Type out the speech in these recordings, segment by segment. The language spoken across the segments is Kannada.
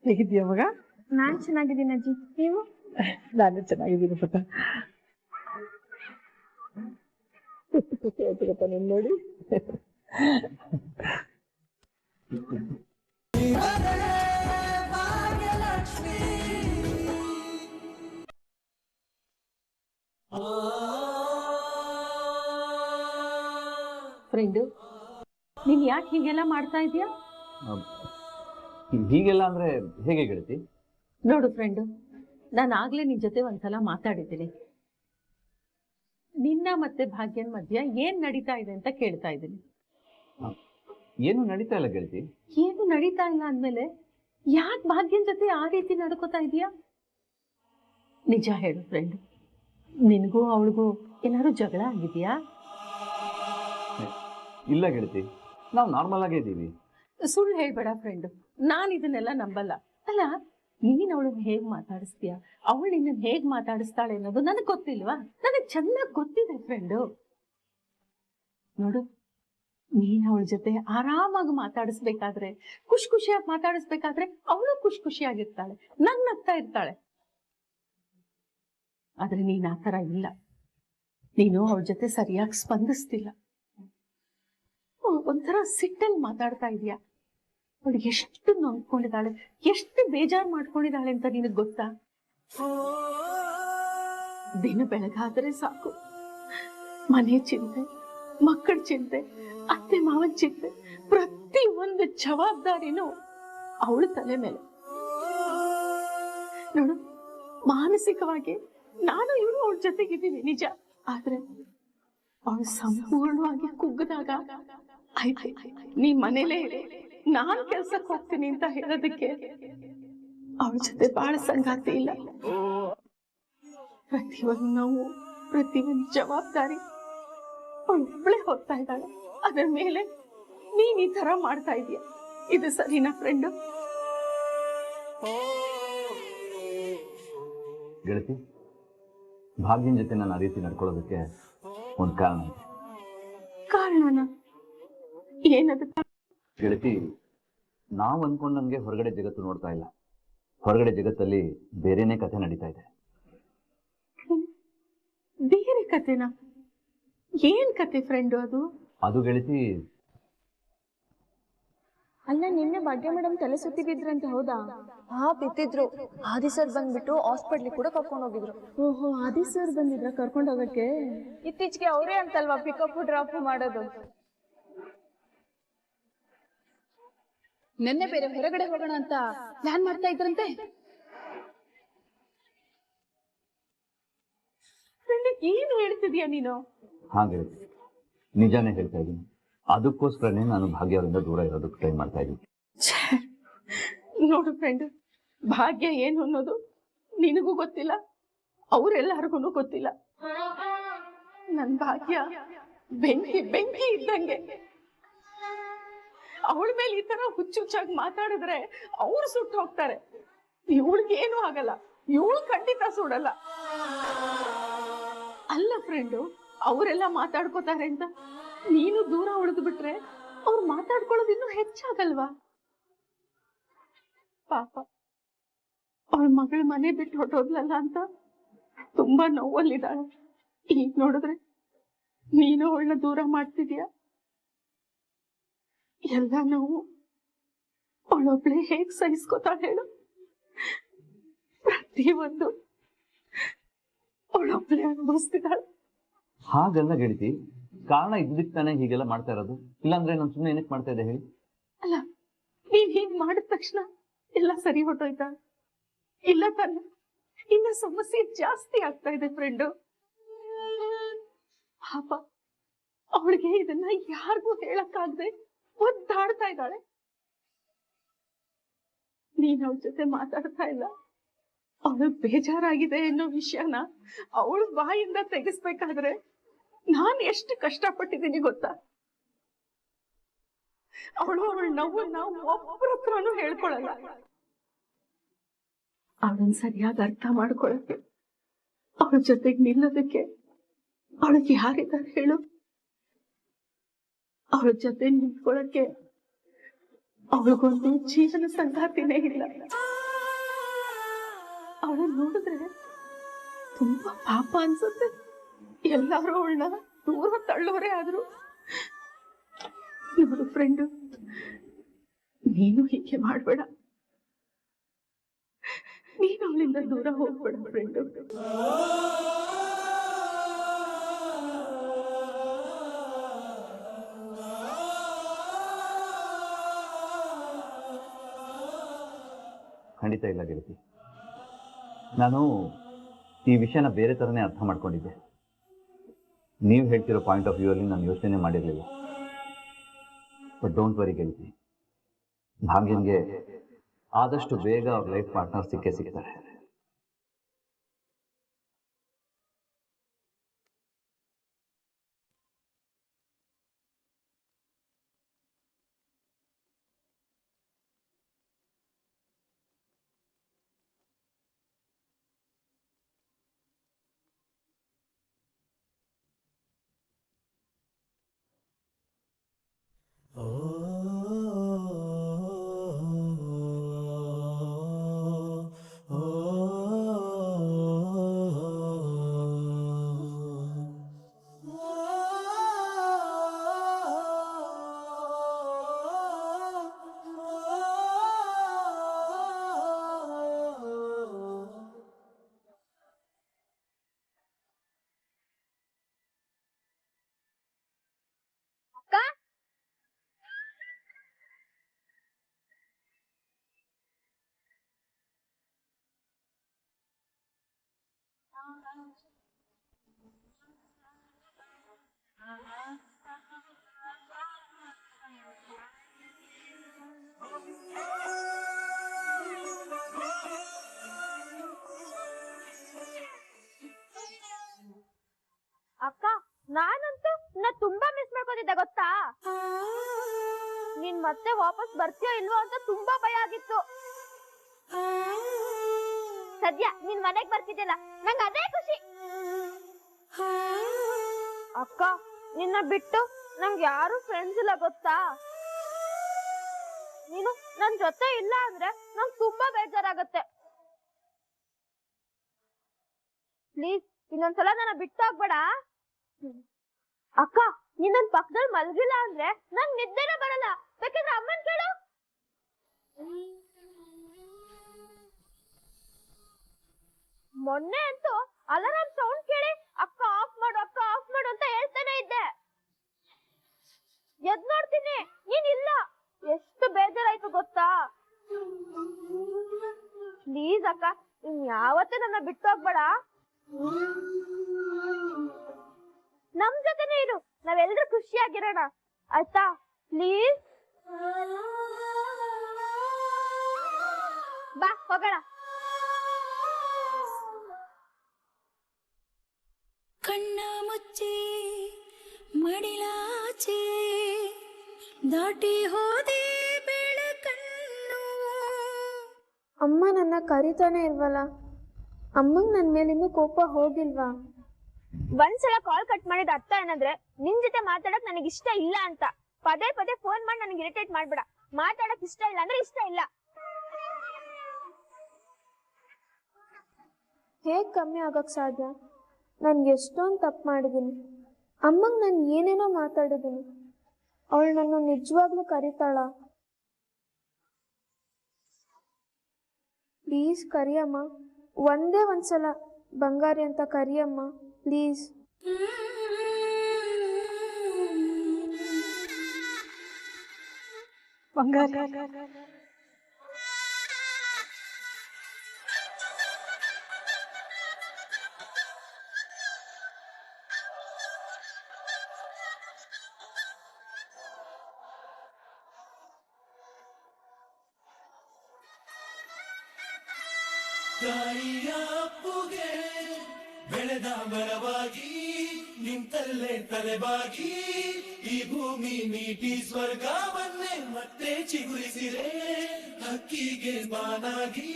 ಹೇಗಿದ್ದೀಯ ಮಗ? ನಾನ್ ಚೆನ್ನಾಗಿದ್ದೀನಿ ಅಜ್ಜಿ, ನೀವು? ನಾನು ಚೆನ್ನಾಗಿದ್ದೀನಿ ಪುಟ್ಟ. ಎಷ್ಟು ಖುಷಿ ಆಯ್ತು ಗೊತ್ತಾ ನೀನ್ ನೋಡಿ. ಫ್ರೆಂಡು, ನೀನ್ ಯಾಕೆ ಹೀಗೆಲ್ಲ ಮಾಡ್ತಾ ಇದೀಯಾ? ಹೀಗೆಲ್ಲ ಅಂದ್ರೆ ಹೇಗೆ ಗೆಳತಿ? ನೋಡು ಫ್ರೆಂಡು, ನಾನು ಆಗ್ಲೇ ನಿನ್ ಜೊತೆ ಒಂದ್ಸಲ ಮಾತಾಡಿದ್ದೀನಿ. ನಿನ್ನ ಮತ್ತೆ ಭಾಗ್ಯನ್ ಮಧ್ಯ ಏನ್ ನಡೀತಾ ಇದೆ ಅಂತ ಕೇಳ್ತಾ ಇದ್ದೀನಿ. ಏನು ನಡೀತಾ ಇಲ್ಲ ಗೆಳತಿ. ಏನು ನಡೀತಾ ಇಲ್ಲ ಅಂದ್ಮೇಲೆ ಯಾಕೆ ಭಾಗ್ಯನ್ ಜೊತೆ ಆ ರೀತಿ ನಡ್ಕೋತಾ ಇದೀಯಾ? ನಿಜ ಹೇಳು ಫ್ರೆಂಡು, ನಿನಗೂ ಅವಳಿಗೂ ಏನಾದ್ರು ಜಗಳ ಆಗಿದೆಯಾ? ಇಲ್ಲ ಗೆಳತಿ, ನಾವು ನಾರ್ಮಲ್ ಆಗೇ ಇದ್ದೀವಿ. ಸುಳ್ಳು ಹೇಳ್ಬೇಡ ಫ್ರೆಂಡು, ನಾನು ಇದನ್ನೆಲ್ಲ ನಂಬಲ್ಲ. ಅಲ್ಲ, ನೀನ್ ಅವಳನ್ನ ಹೇಗ್ ಮಾತಾಡಿಸ್ತೀಯ, ಅವಳು ನಿನ್ನ ಹೇಗ್ ಮಾತಾಡಿಸ್ತಾಳೆ ಅನ್ನೋದು ನನಗೆ ಗೊತ್ತಿಲ್ವಾ? ನನಗೆ ಚೆನ್ನಾಗಿ ಗೊತ್ತಿದೆ ಫ್ರೆಂಡು. ನೋಡು, ನೀನ್ ಅವಳ ಜೊತೆ ಆರಾಮಾಗಿ ಮಾತಾಡಿಸ್ಬೇಕಾದ್ರೆ, ಖುಷಿಯಾಗಿ ಮಾತಾಡಿಸ್ಬೇಕಾದ್ರೆ ಅವಳು ಖುಷಿಯಾಗಿರ್ತಾಳೆ, ನಗ್ತಾ ಇರ್ತಾಳೆ. ಆದ್ರೆ ನೀನ್ ಆ ತರ ಇಲ್ಲ. ನೀನು ಅವಳ ಜೊತೆ ಸರಿಯಾಗಿ ಸ್ಪಂದಿಸ್ತಿಲ್ಲ. ಒಂಥರ ಸಿಟ್ಟಲ್ಲಿ ಮಾತಾಡ್ತಾ ಇದೀಯಾ. ಅವಳು ಎಷ್ಟು ನೊಂದ್ಕೊಂಡಿದ್ದಾಳೆ, ಎಷ್ಟು ಬೇಜಾರು ಮಾಡ್ಕೊಂಡಿದ್ದಾಳೆ ಅಂತ ನಿನಗ್ ಗೊತ್ತಾ? ದಿನ ಬೆಳಗಾದ್ರೆ ಸಾಕು, ಮನೆ ಚಿಂತೆ, ಮಕ್ಕಳ ಚಿಂತೆ, ಅತ್ತೆ ಮಾವನ್ ಚಿಂತೆ, ಪ್ರತಿ ಒಂದು ಜವಾಬ್ದಾರಿನೂ ಅವಳ ತಲೆ ಮೇಲೆ. ನೋಡು, ಮಾನಸಿಕವಾಗಿ ನಾನು ಇವಳು ಅವಳ ಜೊತೆಗಿದ್ದೀನಿ ನಿಜ, ಆದ್ರೆ ಅವಳು ಸಂಪೂರ್ಣವಾಗಿ ಕುಗ್ಗದಾಗ ನೀ ಮನೇಲೇ ನಾನ್ ಕೆಲ್ಸಕ್ಕೆ ಹೋಗ್ತೀನಿ ಅಂತ ಹೇಳೋದಕ್ಕೆ ಅವಳ ಜೊತೆ ಬಹಳ ಸಂಗಾತಿ ಇಲ್ಲ. ಪ್ರತಿಯೊಂದು ನೋವು, ಪ್ರತಿಯೊಂದು ಜವಾಬ್ದಾರಿ ಅವಳೊಬ್ಳೆ ಹೋಗ್ತಾ ಇದ್ದಾಳೆ. ಅದರ ಮೇಲೆ ನೀನ್ ಈ ತರ ಮಾಡ್ತಾ ಇದೀಯ, ಇದು ಸರಿನಾ ಫ್ರೆಂಡು? ಗೆಳತಿ, ಭಾಗ್ಯನ ಜೊತೆ ನಾನು ಆ ರೀತಿ ನಡ್ಕೊಳ್ಳೋದಕ್ಕೆ ಒಂದು ಕಾರಣ ಇದೆ. ಕಾರಣನ? ಏನದು ಗೆಳತಿ, ನಾವು ಅನ್ಕೊಂಡಂಗೆ ಹೊರಗಡೆ ಜಗತ್ತು ನೋಡ್ತಾ ಇಲ್ಲ. ಹೊರಗಡೆ ಜಗತ್ತಲ್ಲಿ ಬೇರೆನೇ ಕಥೆ ನಡೀತಾ ಇದೆ. ಬೇರೆ ಕಥೆನಾ? ಏನ್ ಕತೆ ಫ್ರೆಂಡು ಅದು? ಅದು ಗೆಳತಿ, ಅಲ್ಲ, ನಿನ್ನೆ ಭಾಗ್ಯ ಮೇಡಮ್ ತಲೆ ಸುತ್ತಿ ಬಿದ್ರಂತೆ, ಹೌದಾ? ಹಾ, ಬಿದ್ದಿದ್ರು. ಆದಿ ಸರ್ ಬಂದ್ಬಿಟ್ಟು ಹಾಸ್ಪಿಟ್ಲಿಗೆ ಕೂಡ ಕರ್ಕೊಂಡು ಹೋಗಿದ್ರು. ಓಹೋ, ಆದಿ ಸರ್ ಬಂದಿದ್ರ ಕರ್ಕೊಂಡು ಹೋಗಕ್ಕೆ? ಇತ್ತೀಚೆಗೆ ಅವರೇ ಅಂತಲ್ವಾ ಪಿಕಪ್ ಡ್ರಾಪ್ ಮಾಡೋದು. ನೆನ್ನೆ ಬೇರೆ ಹೊರಗಡೆ ಹೋಗೋಣ ಅಂತ ಪ್ಲಾನ್ ಮಾಡ್ತಾ ಇದ್ರಂತೆ. ಏನ್ ಹೇಳ್ತಿದ್ಯಾ ನೀನು? ಹಾ ಗೆಳತಿ, ನಿಜಾನೇ ಹೇಳ್ತಾ ಇದ್ದೀನಿ. ಅದಕ್ಕೋಸ್ಕರನೇ ನಾನು ಭಾಗ್ಯ ಅವರಿಂದ ದೂರ ಇರೋದಕ್ಕೆ ಟ್ರೈ ಮಾಡ್ತಾ ಇದ್ದೀನಿ. ನೋಡು ಫ್ರೆಂಡ್, ಭಾಗ್ಯ ಏನು ಅನ್ನೋದು ನಿನಗೂ ಗೊತ್ತಿಲ್ಲ, ಅವರೆಲ್ಲರಿಗೂ ಗೊತ್ತಿಲ್ಲ. ನನ್ ಭಾಗ್ಯ ಬೆಂಕಿ ಇದ್ದಂಗೆ. ಅವಳ ಮೇಲೆ ಈ ತರ ಹುಚ್ಚುಚ್ಚಾಗಿ ಮಾತಾಡಿದ್ರೆ ಅವ್ರು ಸುಟ್ಟು ಹೋಗ್ತಾರೆ. ಇವಳಿಗೇನು ಆಗಲ್ಲ, ಇವಳು ಖಂಡಿತ ಸುಡಲ್ಲ. ಅಲ್ಲ ಫ್ರೆಂಡು, ಅವರೆಲ್ಲ ಮಾತಾಡ್ಕೋತಾರೆ ಅಂತ ನೀನು ದೂರ ಉಳಿದು ಬಿಟ್ರೆ ಅವ್ರು ಮಾತಾಡ್ಕೊಳ್ಳೋದು ಇನ್ನೂ ಹೆಚ್ಚಾಗಲ್ವಾ? ಪಾಪ, ಅವಳ ಮಗಳ ಮನೆ ಬಿಟ್ಟು ಹೊಟ್ಟೋದ್ಲಲ್ಲ ಅಂತ ತುಂಬಾ ನೋವಲ್ಲಿದ್ದಾಳೆ. ಈಗ ನೋಡಿದ್ರೆ ನೀನು ಅವಳನ್ನ ದೂರ ಮಾಡ್ತಿದ್ಯಾ. ಎಲ್ಲ ನೋವು ಅವಳೊಬ್ಳೆ ಹೇಗ್ ಸಹಿಸ್ಕೋತಾಳೆ ಹೇಳು? ಪ್ರತಿಯೊಂದು ಅವಳೊಬ್ಳೆ ಅನುಭವಿಸ್ತಿದ್ದಾಳೆ. ಹಾಗಲ್ಲ ಗೆಳತಿ, ಕಾರಣ ಇದ್ದಕ್ಕೆ ತಾನೇ ಹೀಗೆಲ್ಲ ಮಾಡ್ತಾ ಇರೋದು. ಇಲ್ಲಾಂದ್ರೆ ನಾನು ಸುಮ್ಮನೆ ಏನಕ್ಕೆ ಮಾಡ್ತಾ ಇದ್ದೆ ಹೇಳಿ? ಅಲ್ಲ, ನೀನ್ ಹೀಗ್ ಮಾಡಿದ ತಕ್ಷಣ ಎಲ್ಲ ಸರಿ ಹೊಟ್ಟೋಯ್ತಾ? ಇಲ್ಲ ತಾನೆ, ಇನ್ನ ಸಮಸ್ಯೆ ಜಾಸ್ತಿ ಆಗ್ತಾ ಇದೆ ಫ್ರೆಂಡು. ಪಾಪ, ಅವಳಿಗೆ ಇದನ್ನ ಯಾರಿಗೂ ಹೇಳಕ್ಕಾಗದೆ ಒದ್ದಾಡ್ತಾ ಇದ್ದಾಳೆ. ನೀನ್ ಅವಳ ಜೊತೆ ಮಾತಾಡ್ತಾ ಇಲ್ಲ. ಅವಳು ಬೇಜಾರಾಗಿದೆ ಅನ್ನೋ ವಿಷಯನ ಅವಳ ಬಾಯಿಂದ ತೆಗಿಸ್ಬೇಕಾದ್ರೆ ನಾನ್ ಎಷ್ಟು ಕಷ್ಟಪಟ್ಟಿದ್ದೀನಿ ಗೊತ್ತಾ? ಅವಳು ಅವಳ ನೋವನ್ನ ಒಬ್ಬರ ಹತ್ರನೂ ಹೇಳ್ಕೊಳಲ್ಲ. ಅವಳನ್ನ ಸರಿಯಾಗಿ ಅರ್ಥ ಮಾಡ್ಕೊಳಕ್ಕೆ, ಅವಳ ಜೊತೆಗೆ ನಿಲ್ಲೋದಕ್ಕೆ ಅವಳಿಗೆ ಯಾರಿದ್ದಾರೆ ಹೇಳು? ಅವಳ ಜೊತೆ ನಿಂತ್ಕೊಳಕ್ಕೆ ಅವಳಿಗೊಂದು ಜೀವನ ಸಂಗಾತಿನೇ ಇಲ್ಲ. ಅವಳು ನೋಡಿದ್ರೆ ತುಂಬಾ ಪಾಪ ಅನ್ಸುತ್ತೆ. ಎಲ್ಲಾರು ಅವಳನ್ನ ದೂರ ತಳ್ಳೋರೇ ಆದ್ರು. ನೋಡು ಫ್ರೆಂಡು, ನೀನು ಹೀಗೆ ಮಾಡ್ಬೇಡ. ನೀನು ಅವಳಿಂದ ದೂರ ಹೋಗ್ಬೇಡ ಫ್ರೆಂಡು. ಖಂಡಿತ ಇಲ್ಲ ಗೆಳತಿ. ನಾನು ಈ ವಿಷಯನ ಬೇರೆ ಥರನೇ ಅರ್ಥ ಮಾಡ್ಕೊಂಡಿದ್ದೆ. ನೀವು ಹೇಳ್ತಿರೋ ಪಾಯಿಂಟ್ ಆಫ್ ವ್ಯೂ ಅಲ್ಲಿ ನಾನು ಯೋಚನೆ ಮಾಡಿರಲಿಲ್ಲ. ಬಟ್ ಡೋಂಟ್ ವರಿ ಗೆಳತಿ, ಭಾಗ್ಯನ್ಗೆ ಆದಷ್ಟು ಬೇಗ ಅವ್ರ ಲೈಫ್ ಪಾರ್ಟ್ನರ್ ಸಿಕ್ಕೇ ಸಿಗ್ತಾರೆ. ಅಕ್ಕ, ನಾನಂತೂ ತುಂಬಾ ಮಿಸ್ ಮಾಡ್ಕೋತಿದ್ದೆ ಗೊತ್ತಾ. ನೀನ್ ಮತ್ತೆ ವಾಪಸ್ ಬರ್ತೀಯೋ ಇಲ್ವೋ ಅಂತ ತುಂಬಾ ಭಯ ಆಗಿತ್ತು. ಸದ್ಯ ನೀನ್ ಮನೆಗ್ ಬರ್ತಿದ್ದಿಲ್ಲ, ನಂಗ್ ಅದೇ ಖುಷಿ. ಅಕ್ಕ, ನಿನ್ನ ಬಿಟ್ಟು ನಂಗೆ ಯಾರು ಫ್ರೆಂಡ್ಸ್ ಇಲ್ಲ ಗೊತ್ತಾ. ನೀನು ನನ್ ಜೊತೆ ಇಲ್ಲ ಅಂದ್ರೆ ನಂಗ್ ತುಂಬಾ ಬೇಜಾರಾಗತ್ತೆ. ಪ್ಲೀಸ್ ಇನ್ನೊಂದ್ಸಲ ನನ್ನ ಬಿಟ್ಟು ಹೋಗ್ಬೇಡ. ಅಕ್ಕ, ನೀನ್ ನನ್ ಪಕ್ಕದಲ್ಲಿ ಮಲ್ಗಿಲ್ಲ ಅಂದ್ರೆ ನಂಗ್ ನಿದ್ದೆನೇ ಬರಲ್ಲ. ಬೇಕಿದ್ರೆ ಅಮ್ಮನ್ ಕೇಳು. ಮೊನ್ನೆ ಅಂತೂ ಅಲಾರಾಮ್ ಸೌಂಡ್ ಕೇಳಿ ಅಕ್ಕ ಆಫ್ ಮಾಡು ಅಂತ ಹೇಳ್ತಾನೆ ಇದ್ದೆ. ಎದ್ ನೋಡ್ತೀನಿ ನೀನ್ ಇಲ್ಲ. ಎಷ್ಟು ಬೇಜಾರಾಯ್ತು ಗೊತ್ತಾ. ಪ್ಲೀಸ್ ಅಕ್ಕ, ಇನ್ ಯಾವತ್ತೇ ನನ್ನ ಬಿಟ್ಟು ಹೋಗ್ಬೇಡ. ನಮ್ ಜೊತೆನೇ ಇರು, ನಾವೆಲ್ಲರೂ ಖುಷಿಯಾಗಿರೋಣ ಆಯ್ತಾ. ಪ್ಲೀಸ್ ಬಾ ಹೋಗೋಣ. ಕಣ್ಣ ಮುಚ್ಚಿ ಮಡಿಲಾಚೆ ದಾಟಿ ಹೋದೆ ಬೆಳಕನ್ನು. ಅಮ್ಮ ನನ್ನ ಕರಿತಾನೆ ಇಲ್ವಲ್ಲ. ಅಮ್ಮಂಗ್ ನನ್ ಮೇಲೆ ಇನ್ನೂ ಕೋಪ ಹೋಗಿಲ್ವಾ? ಒಂದ್ಸಲ ಕಾಲ್ ಕಟ್ ಮಾಡಿದ ಅರ್ಥ ಏನಂದ್ರೆ ನಿನ್ ಜೊತೆ ಮಾತಾಡಕ್ ನನಗೆ ಇಷ್ಟ ಇಲ್ಲ ಅಂತ. ಪದೇ ಪದೇ ಫೋನ್ ಮಾಡಿ ನನಗೆ ಇರಿಟೇಟ್ ಮಾಡ್ಬೇಡ. ಮಾತಾಡಕ್ ಇಷ್ಟ ಇಲ್ಲ ಅಂದ್ರೆ ಇಷ್ಟ ಇಲ್ಲ. ಹೇಗ್ ಕಮ್ಮಿ ಆಗಕ್ ಸಾಧ್ಯ? ನನ್ ಎಷ್ಟೊಂದು ತಪ್ಪು ಮಾಡಿದೀನಿ. ಅಮ್ಮಂಗ್ ನಾನು ಏನೇನೋ ಮಾತಾಡಿದೀನಿ. ಅವಳು ನನ್ನ ನಿಜವಾಗ್ಲೂ ಕರಿತಾಳ? ಪ್ಲೀಸ್ ಕರಿಯಮ್ಮ, ಒಂದೇ ಒಂದ್ಸಲ ಬಂಗಾರಿ ಅಂತ ಕರಿಯಮ್ಮ ಪ್ಲೀಸ್. ಬಂಗಾರಿ, ತಾಯಿಯ ಅಪ್ಪುಗೆ ಬೆಳೆದ ಮರವಾಗಿ ನಿಂತಲ್ಲೇ ತಲೆಬಾಗಿ ಈ ಭೂಮಿ ನೀಟಿ ಸ್ವರ್ಗವನ್ನೇ ಮತ್ತೆ ಚಿಗುರಿಸಿರೆ. ಹಕ್ಕಿಗೆ ಬಾನಾಗಿ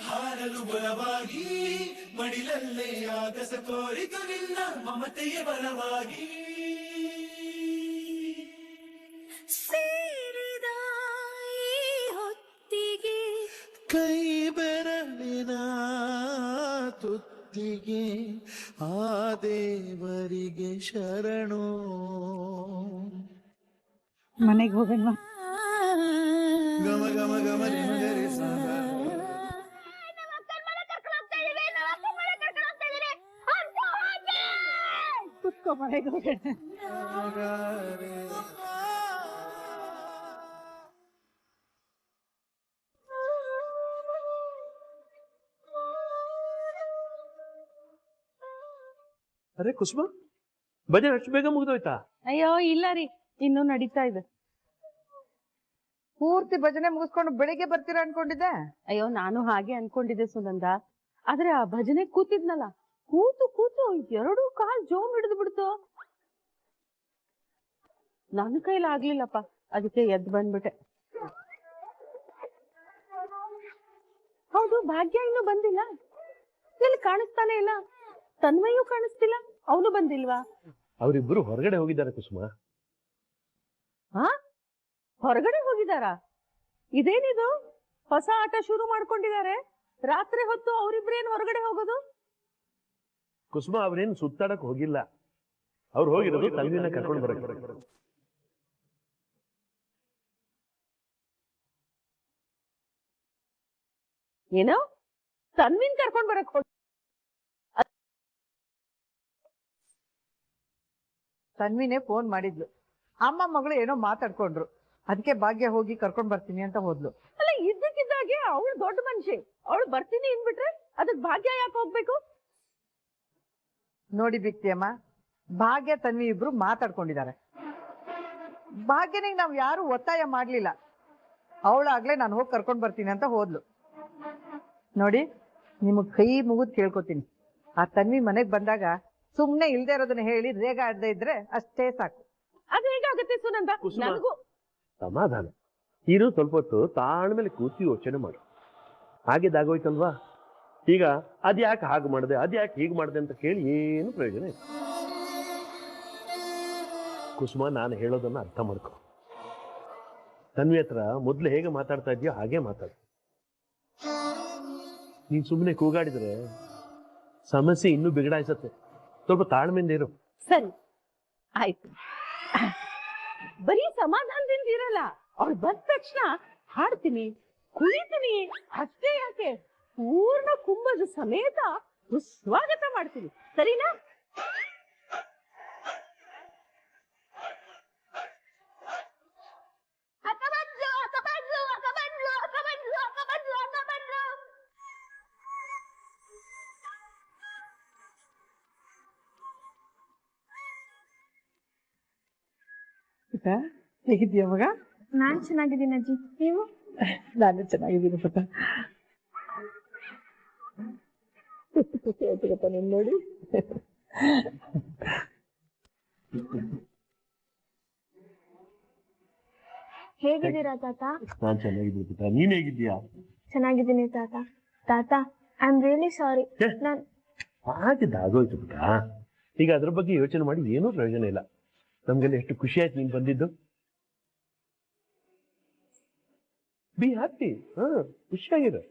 ಹಾರಲು ಬಲವಾಗಿ ಮಡಿಲಲ್ಲೇ ಆಗಸ ತೋರಿತು ನಿನ್ನ ಮಮತೆಯ ಬಲವಾಗಿ. ಸೇರಿದ ಕೈ ಬೆರಳಿನ ತುತ್ತಿಗೆ ಆ ದೇವರಿಗೆ ಶರಣು. ಮನೆಗೆ ಹೋಗೋಣ. ಗಮ ಗಮ ಗಮ ನಿಮಗರೆ ಕುತ್ಕೋ, ಮನೆಗೆ ಹೋಗೋಣ. ಅರೆ ಕುಸುಮ, ಭಜನೆ ಅಷ್ಟು ಬೇಗ ಮುಗಿದೋಯ್ತಾ? ಅಯ್ಯೋ ಇಲ್ಲ ರೀ, ಇನ್ನೂ ನಡೀತಾ ಇದೆ. ಪೂರ್ತಿ ಭಜನೆ ಮುಗಿಸ್ಕೊಂಡು ಬೆಳಿಗ್ಗೆ ಬರ್ತೀರಾ ಅನ್ಕೊಂಡಿದ್ದೆ. ಅಯ್ಯೋ ನಾನು ಹಾಗೆ ಅನ್ಕೊಂಡಿದ್ದೆ ಸುನಂದ. ಆದ್ರೆ ಆ ಭಜನೆ ಕೂತಿದ್ನಲ್ಲ, ಕೂತು ಕೂತು 2 ಕಾಲ್ ಜೋಮ್ ಹಿಡಿದು ಬಿಡ್ತು. ನನ್ನ ಕೈಲಿ ಆಗ್ಲಿಲ್ಲಪ್ಪ, ಅದಕ್ಕೆ ಎದ್ದು ಬಂದ್ಬಿಟ್ಟೆ. ಹೌದು, ಭಾಗ್ಯ ಇನ್ನೂ ಬಂದಿಲ್ಲ. ಎಲ್ಲಿ ಕಾಣಿಸ್ತಾನೆ ಇಲ್ಲ. ತನ್ಮಯ್ಯೂ ಕಾಣಿಸ್ತಿಲ್ಲ, ಅವನು ಬಂದಿಲ್ವಾ? ಅವರಿಬ್ಬರು ಹೊರಗಡೆ ಹೋಗಿದ್ದಾರೆ ಕುಸುಮ. ಹಾ, ಹೊರಗಡೆ ಹೋಗಿದಾರಾ? ಇದೇನಿದು ಹೊಸ ಆಟ ಶುರು ಮಾಡ್ಕೊಂಡಿದ್ದಾರೆ? ರಾತ್ರಿ ಹೊತ್ತು ಅವರಿಬ್ರೇನು ಹೊರಗಡೆ ಹೋಗೋದು? ಕುಸುಮ, ಅವ್ರೇನು ಸುತ್ತಾಡಕ್ ಹೋಗಿಲ್ಲ. ಅವ್ರು ಹೋಗಿರೋದು ತನ್ವಿನ ಕರ್ಕೊಂಡು ಬರಕ್ಕೆ. ಏನೋ ತನ್ವಿನ್ ಕರ್ಕೊಂಡ್ ಬರಕ್ ಹೋಗಿ? ತನ್ವಿನೇ ಫೋನ್ ಮಾಡಿದ್ಲು. ಅಮ್ಮ ಮಗಳು ಏನೋ ಮಾತಾಡ್ಕೊಂಡ್ರು, ಅದಕ್ಕೆ ಭಾಗ್ಯ ಹೋಗಿ ಕರ್ಕೊಂಡ್ ಬರ್ತೀನಿ ಅಂತ ಹೋದ್ಲು. ಅಲ್ಲ, ಇದ್ದಕ್ಕಿದ್ದಾಗೆ ಅವಳು ದೊಡ್ಡ ಮನುಷ್ಯ, ಅವಳು ಬರ್ತೀನಿ ಅಂದ್ಬಿಟ್ರೆ ಅದಕ್ ಭಾಗ್ಯ ಯಾಕೆ ಹೋಗ್ಬೇಕು? ನೋಡಿ ಬಿಕ್ತಿಯಮ್ಮ, ಭಾಗ್ಯ ತನ್ವಿ ಇಬ್ರು ಮಾತಾಡ್ಕೊಂಡಿದ್ದಾರೆ. ಭಾಗ್ಯನಿಗೆ ನಾವ್ ಯಾರು ಒತ್ತಾಯ ಮಾಡ್ಲಿಲ್ಲ. ಅವಳಾಗ್ಲೇ ನಾನು ಹೋಗಿ ಕರ್ಕೊಂಡ್ ಬರ್ತೀನಿ ಅಂತ ಹೋದ್ಲು. ನೋಡಿ, ನಿಮಗ್ ಕೈ ಮುಗಿದ್ ಕೇಳ್ಕೊತೀನಿ, ಆ ತನ್ವಿ ಮನೆಗ್ ಬಂದಾಗ ಸುಮ್ನೆ ಇಲ್ದೇ ಇರೋದನ್ನ ಹೇಳಿ ರೇಗ ಆಡದೆ ಇದ್ರೆ ಅಷ್ಟೇ ಸಾಕು. ಅದು ಹೇಗಾಗತ್ತೆ ಸುನಂದ? ನನಗೂ ಸಮಾಧಾನ ಇರು, ಸ್ವಲ್ಪ ಹೊತ್ತು ತಾಳ್ಮೇಲೆ ಕೂತಿ ಯೋಚನೆ ಮಾಡು. ಹಾಗೆದಾಗೋಯ್ತಲ್ವಾ? ಈಗ ಅದ್ಯಾಕೆ ಹಾಗೆ ಮಾಡಿದೆ, ಅದ್ಯಾಕೆ ಹೀಗೆ ಮಾಡಿದೆ ಅಂತ ಕೇಳಿ ಏನು ಪ್ರಯೋಜನ ಇಲ್ಲ. ಕುಸುಮ, ನಾನು ಹೇಳೋದನ್ನ ಅರ್ಥ ಮಾಡ್ಕೊ. ತನ್ವಿ ಹತ್ರ ಮೊದ್ಲು ಹೇಗೆ ಮಾತಾಡ್ತಾ ಇದೆಯೋ ಹಾಗೆ ಮಾತಾಡು. ನೀನ್ ಸುಮ್ಮನೆ ಕೂಗಾಡಿದ್ರೆ ಸಮಸ್ಯೆ ಇನ್ನೂ ಬಿಗಡಾಯಿಸತ್ತೆ. ಸ್ವಲ್ಪ ತಾಳ್ಮೆಯಿಂದ ಇರು. ಸರಿ ಆಯ್ತು. ಬರೀ ಸಮಾಧಾನದಿಂದ ಇರಲ್ಲ, ಅವ್ಳು ಬಂದ ತಕ್ಷಣ ಹಾಡ್ತೀನಿ, ಕುಣಿತೀನಿ, ಅಷ್ಟೇ ಯಾಕೆ ಪೂರ್ಣ ಕುಂಭದ ಸಮೇತ ಸ್ವಾಗತ ಮಾಡ್ತೀನಿ. ಸರಿನಾ? ಹೇಗಿದ್ದೀಯ ಮಗ? ನಾನ್ ಚೆನ್ನಾಗಿದ್ದೀನಿ ಅಜ್ಜಿ, ನೀವು? ನಾನು ಚೆನ್ನಾಗಿದ್ದೀನಿ ಪುಟ್ಟ. ಖುಷಿ ಆಯ್ತುಗಪ್ಪ ನೀನ್ ನೋಡಿ. ಹೇಗಿದ್ದೀರಾ ತಾತ? ನಾನ್ ಚೆನ್ನಾಗಿದ್ದೀನಿ ಪುಟ್ಟ, ನೀನ್ ಹೇಗಿದ್ದೀಯಾ? ಚೆನ್ನಾಗಿದ್ದೀನಿ ತಾತ. ತಾತ, ಐ ಆಮ್ ರಿಯಲಿ ಸಾರಿ. ನಾನ್ ಹಾಗೆದಾಗೋಯ್ತು ಪುಟ್ಟ. ಈಗ ಅದ್ರ ಬಗ್ಗೆ ಯೋಚನೆ ಮಾಡಿ ಏನೂ ಪ್ರಯೋಜನ ಇಲ್ಲ. ನಮ್ಗೆಲ್ಲ ಎಷ್ಟು ಖುಷಿ ಆಯ್ತು ನೀನ್ ಬಂದಿದ್ದು. Be happy. ಖುಷಿಯಾಗಿರು.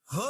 ಹೋ